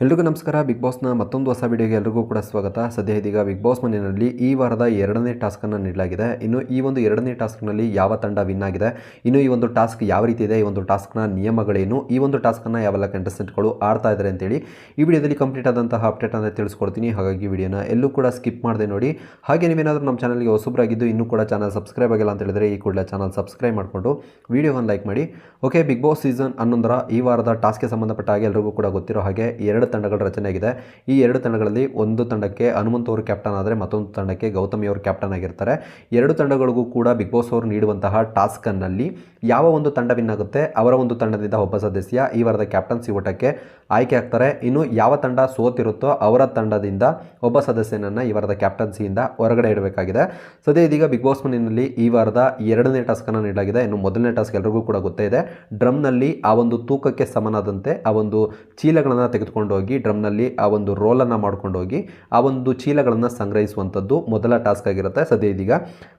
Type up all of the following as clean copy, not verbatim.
ಎಲ್ರಿಗೂ ನಮಸ್ಕಾರ. ಬಿಗ್ ಬಾಸ್ನ ಮತ್ತೊಂದು ಹೊಸ ವಿಡಿಯೋಗೆ ಎಲ್ರಿಗೂ ಕೂಡ ಸ್ವಾಗತ. ಸದ್ಯ ಇದೀಗ ಬಿಗ್ ಬಾಸ್ ಮನೆಯಲ್ಲಿ ಈ ವಾರದ ಎರಡನೇ ಟಾಸ್ಕನ್ನು ನೀಡಲಾಗಿದೆ. ಇನ್ನು ಈ ಒಂದು ಎರಡನೇ ಟಾಸ್ಕ್ನಲ್ಲಿ ಯಾವ ತಂಡ ವಿನ್ ಆಗಿದೆ, ಇನ್ನು ಈ ಒಂದು ಟಾಸ್ಕ್ ಯಾವ ರೀತಿ ಇದೆ, ಈ ಒಂದು ಟಾಸ್ಕ್ನ ನಿಯಮಗಳೇನು, ಈ ಒಂದು ಟಾಸ್ಕನ್ನು ಯಾವೆಲ್ಲ ಕಂಟೆಸ್ಟೆಂಟ್ಗಳು ಆಡ್ತಾ ಇದ್ದಾರೆ ಅಂತೇಳಿ ಈ ವಿಡಿಯೋದಲ್ಲಿ ಕಂಪ್ಲೀಟ್ ಆದಂತಹ ಅಪ್ಡೇಟನ್ನು ತಿಳಿಸ್ಕೊಡ್ತೀನಿ. ಹಾಗಾಗಿ ವಿಡಿಯೋನ ಎಲ್ಲೂ ಕೂಡ ಸ್ಕಿಪ್ ಮಾಡದೆ ನೋಡಿ. ಹಾಗೆ ನೀವೇನಾದರೂ ನಮ್ಮ ಚಾನಲ್ಗೆ ಹೊಸಬರಾಗಿದ್ದು ಇನ್ನೂ ಕೂಡ ಚಾನಲ್ ಸಬ್ಸ್ಕ್ರೈಬ್ ಆಗಿಲ್ಲ ಅಂತ ಹೇಳಿದ್ರೆ ಈ ಕೂಡಲೇ ಚಾನಲ್ ಸಬ್ಸ್ಕ್ರೈಬ್ ಮಾಡಿಕೊಂಡು ವಿಡಿಯೋವನ್ನು ಲೈಕ್ ಮಾಡಿ. ಓಕೆ, ಬಿಗ್ ಬಾಸ್ ಸೀಸನ್ 11ರ ಈ ವಾರದ ಟಾಸ್ಕ್ಗೆ ಸಂಬಂಧಪಟ್ಟ ಹಾಗೆ ಎಲ್ರಿಗೂ ಕೂಡ ಗೊತ್ತಿರೋ ಹಾಗೆ ಎರಡು ತಂಡಗಳ ರಚನೆ ಆಗಿದೆ. ಈ ಎರಡು ತಂಡಗಳಲ್ಲಿ ಒಂದು ತಂಡಕ್ಕೆ ಹನುಮಂತ್ ಅವರು ಕ್ಯಾಪ್ಟನ್ ಆದರೆ ಮತ್ತೊಂದು ತಂಡಕ್ಕೆ ಗೌತಮಿ ಅವರು ಕ್ಯಾಪ್ಟನ್ ಆಗಿರ್ತಾರೆ. ಎರಡು ತಂಡಗಳಿಗೂ ಕೂಡ ಬಿಗ್ ಬಾಸ್ ಅವರು ನೀಡುವಂತಹ ಟಾಸ್ಕ್ನಲ್ಲಿ ಯಾವ ಒಂದು ತಂಡ ವಿನ್ ಆಗುತ್ತೆ ಅವರ ಒಂದು ತಂಡದಿಂದ ಒಬ್ಬ ಸದಸ್ಯ ಈ ವಾರದ ಕ್ಯಾಪ್ಟನ್ಸಿ ಓಟಕ್ಕೆ ಆಯ್ಕೆ ಆಗ್ತಾರೆ. ಇನ್ನು ಯಾವ ತಂಡ ಸೋತಿರುತ್ತೋ ಅವರ ತಂಡದಿಂದ ಒಬ್ಬ ಸದಸ್ಯನನ್ನು ಈ ವಾರದ ಕ್ಯಾಪ್ಟನ್ಸಿಯಿಂದ ಹೊರಗಡೆ ಇಡಬೇಕಾಗಿದೆ. ಸದ್ಯ ಇದೀಗ ಬಿಗ್ ಬಾಸ್ ಮನೆಯಲ್ಲಿ ಈ ವಾರದ ಎರಡನೇ ಟಾಸ್ಕನ್ನು ನೀಡಲಾಗಿದೆ. ಇನ್ನು ಮೊದಲನೇ ಟಾಸ್ಕ್ ಎಲ್ರಿಗೂ ಕೂಡ ಗೊತ್ತೇ ಇದೆ. ಡ್ರಮ್ನಲ್ಲಿ ಆ ಒಂದು ತೂಕಕ್ಕೆ ಸಮನಾದಂತೆ ಆ ಒಂದು ಚೀಲಗಳನ್ನು ತೆಗೆದುಕೊಂಡು ಹೋಗಿ ಡ್ರಮ್ನಲ್ಲಿ ಆ ಒಂದು ರೋಲನ್ನು ಮಾಡ್ಕೊಂಡು ಹೋಗಿ ಆ ಒಂದು ಚೀಲಗಳನ್ನು ಸಂಗ್ರಹಿಸುವಂಥದ್ದು ಮೊದಲ ಟಾಸ್ಕ್ ಆಗಿರುತ್ತೆ. ಸದ್ಯ ಇದೀಗ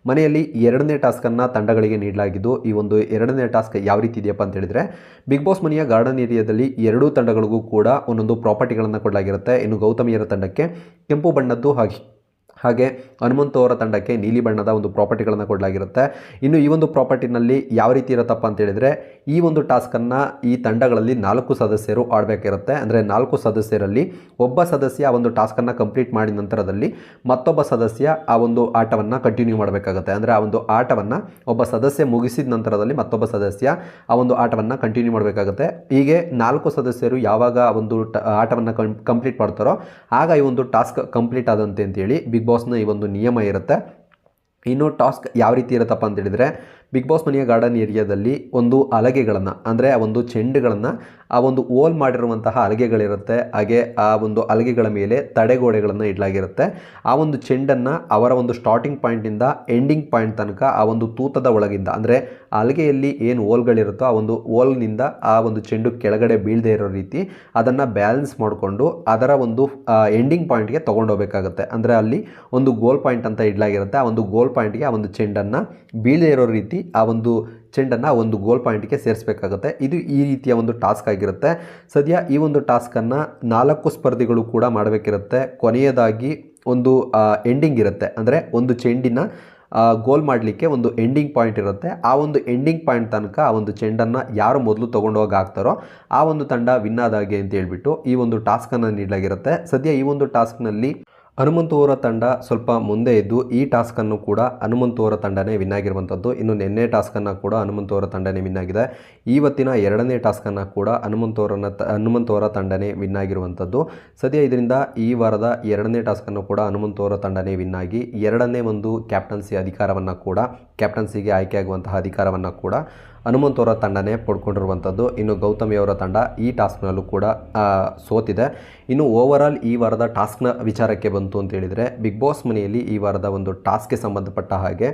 ಮನೆಯಲ್ಲಿ ಎರಡನೇ ಟಾಸ್ಕನ್ನು ತಂಡಗಳಿಗೆ ನೀಡಲಾಗಿದ್ದು, ಈ ಒಂದು ಎರಡನೇ ಟಾಸ್ಕ್ ಯಾವ ರೀತಿ ಇದೆಯಪ್ಪ ಅಂತ ಹೇಳಿದರೆ, ಬಿಗ್ ಬಾಸ್ ಮನೆಯ ಗಾರ್ಡನ್ ಏರಿಯಾದಲ್ಲಿ ಎರಡೂ ತಂಡಗಳಿಗೂ ಕೂಡ ಒಂದೊಂದು ಪ್ರಾಪರ್ಟಿಗಳನ್ನು ಕೊಡಲಾಗಿರುತ್ತೆ. ಇನ್ನು ಗೌತಮಿಯರ ತಂಡಕ್ಕೆ ಕೆಂಪು ಬಣ್ಣದ್ದು ಹಾಗೆ ಹನುಮಂತ್ ಅವರ ತಂಡಕ್ಕೆ ನೀಲಿ ಬಣ್ಣದ ಒಂದು ಪ್ರಾಪರ್ಟಿಗಳನ್ನು ಕೊಡಲಾಗಿರುತ್ತೆ. ಇನ್ನು ಈ ಒಂದು ಪ್ರಾಪರ್ಟಿನಲ್ಲಿ ಯಾವ ರೀತಿ ಇರುತ್ತಪ್ಪ ಅಂತ ಹೇಳಿದರೆ, ಈ ಒಂದು ಟಾಸ್ಕನ್ನು ಈ ತಂಡಗಳಲ್ಲಿ 4 ಸದಸ್ಯರು ಆಡಬೇಕಿರುತ್ತೆ. ಅಂದರೆ 4 ಸದಸ್ಯರಲ್ಲಿ ಒಬ್ಬ ಸದಸ್ಯ ಆ ಒಂದು ಟಾಸ್ಕನ್ನು ಕಂಪ್ಲೀಟ್ ಮಾಡಿದ ನಂತರದಲ್ಲಿ ಮತ್ತೊಬ್ಬ ಸದಸ್ಯ ಆ ಒಂದು ಆಟವನ್ನು ಕಂಟಿನ್ಯೂ ಮಾಡಬೇಕಾಗುತ್ತೆ. ಅಂದರೆ ಆ ಒಂದು ಆಟವನ್ನು ಒಬ್ಬ ಸದಸ್ಯ ಮುಗಿಸಿದ ನಂತರದಲ್ಲಿ ಮತ್ತೊಬ್ಬ ಸದಸ್ಯ ಆ ಒಂದು ಆಟವನ್ನು ಕಂಟಿನ್ಯೂ ಮಾಡಬೇಕಾಗುತ್ತೆ. ಹೀಗೆ 4 ಸದಸ್ಯರು ಯಾವಾಗ ಆ ಒಂದು ಆಟವನ್ನು ಕಂಪ್ಲೀಟ್ ಮಾಡ್ತಾರೋ ಆಗ ಈ ಒಂದು ಟಾಸ್ಕ್ ಕಂಪ್ಲೀಟ್ ಆದಂತೆ ಅಂತೇಳಿ ಬಿಗ್ ಬಾಸ್ನ ಈ ಒಂದು ನಿಯಮ ಇರುತ್ತೆ. ಇನ್ನು ಟಾಸ್ಕ್ ಯಾವ ರೀತಿ ಇರುತ್ತಪ್ಪ ಅಂತ ಹೇಳಿದರೆ, ಬಿಗ್ ಬಾಸ್ ಮನೆಯ ಗಾರ್ಡನ್ ಏರಿಯಾದಲ್ಲಿ ಒಂದು ಹಲಗೆಗಳನ್ನು, ಅಂದರೆ ಆ ಒಂದು ಚೆಂಡುಗಳನ್ನು, ಆ ಒಂದು ಓಲ್ ಮಾಡಿರುವಂತಹ ಹಲಗೆಗಳಿರುತ್ತೆ. ಹಾಗೆ ಆ ಒಂದು ಹಲಗೆಗಳ ಮೇಲೆ ತಡೆಗೋಡೆಗಳನ್ನು ಇಡಲಾಗಿರುತ್ತೆ. ಆ ಒಂದು ಚೆಂಡನ್ನು ಅವರ ಒಂದು ಸ್ಟಾರ್ಟಿಂಗ್ ಪಾಯಿಂಟಿಂದ ಎಂಡಿಂಗ್ ಪಾಯಿಂಟ್ ತನಕ ಆ ಒಂದು ತೂತದ ಒಳಗಿಂದ, ಅಂದರೆ ಹಲಗೆಯಲ್ಲಿ ಏನು ಓಲ್ಗಳಿರುತ್ತೋ ಆ ಒಂದು ಓಲ್ನಿಂದ ಆ ಒಂದು ಚೆಂಡು ಕೆಳಗಡೆ ಬೀಳದೇ ಇರೋ ರೀತಿ ಅದನ್ನು ಬ್ಯಾಲೆನ್ಸ್ ಮಾಡಿಕೊಂಡು ಅದರ ಒಂದು ಎಂಡಿಂಗ್ ಪಾಯಿಂಟ್ಗೆ ತೊಗೊಂಡೋಗ್ಬೇಕಾಗುತ್ತೆ. ಅಂದರೆ ಅಲ್ಲಿ ಒಂದು ಗೋಲ್ ಪಾಯಿಂಟ್ ಅಂತ ಇಡಲಾಗಿರುತ್ತೆ. ಆ ಒಂದು ಗೋಲ್ ಪಾಯಿಂಟ್ಗೆ ಆ ಒಂದು ಚೆಂಡನ್ನು ಬೀಳದೇ ಇರೋ ರೀತಿ ಆ ಒಂದು ಚೆಂಡನ್ನು ಒಂದು ಗೋಲ್ ಪಾಯಿಂಟ್ಗೆ ಸೇರಿಸಬೇಕಾಗುತ್ತೆ. ಇದು ಈ ರೀತಿಯ ಒಂದು ಟಾಸ್ಕ್ ಆಗಿರುತ್ತೆ. ಸದ್ಯ ಈ ಒಂದು ಟಾಸ್ಕನ್ನು 4 ಸ್ಪರ್ಧಿಗಳು ಕೂಡ ಮಾಡಬೇಕಿರುತ್ತೆ. ಕೊನೆಯದಾಗಿ ಒಂದು ಎಂಡಿಂಗ್ ಇರುತ್ತೆ. ಅಂದರೆ ಒಂದು ಚೆಂಡಿನ ಗೋಲ್ ಮಾಡಲಿಕ್ಕೆ ಒಂದು ಎಂಡಿಂಗ್ ಪಾಯಿಂಟ್ ಇರುತ್ತೆ. ಆ ಒಂದು ಎಂಡಿಂಗ್ ಪಾಯಿಂಟ್ ತನಕ ಆ ಒಂದು ಚೆಂಡನ್ನು ಯಾರು ಮೊದಲು ತೊಗೊಂಡೋಗಿ ಹಾಕ್ತಾರೋ ಆ ಒಂದು ತಂಡ ವಿನ್ ಆದಾಗೆ ಅಂತ ಹೇಳ್ಬಿಟ್ಟು ಈ ಒಂದು ಟಾಸ್ಕನ್ನು ನೀಡಲಾಗಿರುತ್ತೆ. ಸದ್ಯ ಈ ಒಂದು ಟಾಸ್ಕ್ನಲ್ಲಿ ಹನುಮಂತ್ ಅವರ ತಂಡ ಸ್ವಲ್ಪ ಮುಂದೆ ಇದ್ದು ಈ ಟಾಸ್ಕನ್ನು ಕೂಡ ಹನುಮಂತ್ ಅವರ ತಂಡನೇ ವಿನ್ ಆಗಿರುವಂಥದ್ದು. ಇನ್ನು ನಿನ್ನೆ ಟಾಸ್ಕನ್ನು ಕೂಡ ಹನುಮಂತ್ ಅವರ ತಂಡನೇ ವಿನ್ ಆಗಿದೆ. ಇವತ್ತಿನ ಎರಡನೇ ಟಾಸ್ಕನ್ನು ಕೂಡ ಹನುಮಂತ್ ಅವರ ತಂಡನೇ ವಿನ್ ಆಗಿರುವಂಥದ್ದು. ಸದ್ಯ ಇದರಿಂದ ಈ ವಾರದ ಎರಡನೇ ಟಾಸ್ಕನ್ನು ಕೂಡ ಹನುಮಂತ್ ಅವರ ತಂಡನೇ ವಿನ್ ಆಗಿ ಎರಡನೇ ಒಂದು ಕ್ಯಾಪ್ಟನ್ಸಿ ಅಧಿಕಾರವನ್ನು ಕೂಡ, ಕ್ಯಾಪ್ಟನ್ಸಿಗೆ ಆಯ್ಕೆಯಾಗುವಂತಹ ಅಧಿಕಾರವನ್ನು ಕೂಡ ಹನುಮಂತ್ ಅವರ ತಂಡನೇ ಪಡ್ಕೊಂಡಿರುವಂಥದ್ದು. ಇನ್ನು ಗೌತಮಿ ಅವರ ತಂಡ ಈ ಟಾಸ್ಕ್ನಲ್ಲೂ ಕೂಡ ಸೋತಿದೆ. ಇನ್ನು ಓವರಾಲ್ ಈ ವಾರದ ಟಾಸ್ಕ್ನ ವಿಚಾರಕ್ಕೆ ಬಂತು ಅಂತ ಹೇಳಿದರೆ, ಬಿಗ್ ಬಾಸ್ ಮನೆಯಲ್ಲಿ ಈ ವಾರದ ಒಂದು ಟಾಸ್ಕ್ಗೆ ಸಂಬಂಧಪಟ್ಟ ಹಾಗೆ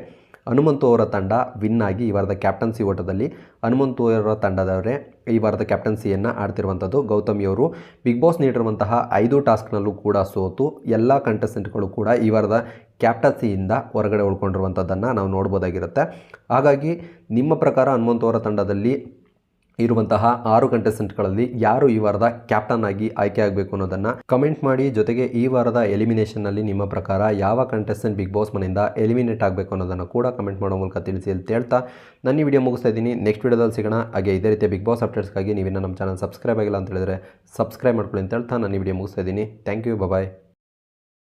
ಹನುಮಂತು ಅವರ ತಂಡ ವಿನ್ ಆಗಿ ಈ ವಾರದ ಕ್ಯಾಪ್ಟನ್ಸಿ ಓಟದಲ್ಲಿ ಹನುಮಂತು ಅವರ ತಂಡದವರೇ ಈ ವಾರದ ಕ್ಯಾಪ್ಟನ್ಸಿಯನ್ನು ಆಡ್ತಿರುವಂಥದ್ದು. ಗೌತಮಿಯವರು ಬಿಗ್ ಬಾಸ್ ನೀಡಿರುವಂತಹ 5 ಟಾಸ್ಕ್ನಲ್ಲೂ ಕೂಡ ಸೋತು ಎಲ್ಲ ಕಂಟೆಸ್ಟೆಂಟ್ಗಳು ಕೂಡ ಈ ವಾರದ ಕ್ಯಾಪ್ಟನ್ಸಿಯಿಂದ ಹೊರಗಡೆ ಉಳ್ಕೊಂಡಿರುವಂಥದ್ದನ್ನು ನಾವು ನೋಡ್ಬೋದಾಗಿರುತ್ತೆ. ಹಾಗಾಗಿ ನಿಮ್ಮ ಪ್ರಕಾರ ಹನುಮಂತು ಅವರ ತಂಡದಲ್ಲಿ ಇರುವಂತಹ 6 ಕಂಟೆಸ್ಟೆಂಟ್ಗಳಲ್ಲಿ ಯಾರು ಈ ವಾರದ ಕ್ಯಾಪ್ಟನ್ ಆಗಿ ಆಯ್ಕೆ ಆಗಬೇಕು ಅನ್ನೋದನ್ನು ಕಮೆಂಟ್ ಮಾಡಿ. ಜೊತೆಗೆ ಈ ವಾರದ ಎಲಿಮಿನೇಷನ್ನಲ್ಲಿ ನಿಮ್ಮ ಪ್ರಕಾರ ಯಾವ ಕಂಟೆಸ್ಟೆಂಟ್ ಬಿಗ್ ಬಾಸ್ ಮನೆಯಿಂದ ಎಲಿಮಿನೇಟ್ ಆಗಬೇಕು ಅನ್ನೋದನ್ನು ಕೂಡ ಕಮೆಂಟ್ ಮಾಡೋ ಮೂಲಕ ತಿಳಿಸಿ ಅಂತ ಹೇಳ್ತಾ ನಾನು ಈ ವಿಡಿಯೋ ಮುಗಿಸ್ತಾ ಇದ್ದೀನಿ. ನೆಕ್ಸ್ಟ್ ವಿಡಿಯೋದಲ್ಲಿ ಸಿಗೋಣ. ಹಾಗೆ ಇದೇ ರೀತಿಯ ಬಿಗ್ ಬಾಸ್ ಅಪ್ಡೇಟ್ಸ್ಗಾಗಿ ನೀವಿನ್ನು ನಮ್ಮ ಚಾನಲ್ ಸಬ್ಸ್ಕ್ರೈಬ್ ಆಗಿಲ್ಲ ಅಂತ ಹೇಳಿದರೆ ಸಬ್ಸ್ಕ್ರೈಬ್ ಮಾಡ್ಕೊಳ್ಳಿ ಅಂತ ಹೇಳ್ತಾ ನಾನು ಈ ವಿಡಿಯೋ ಮುಗಿಸ್ತಾ ಇದ್ದೀನಿ. Thank you, bye.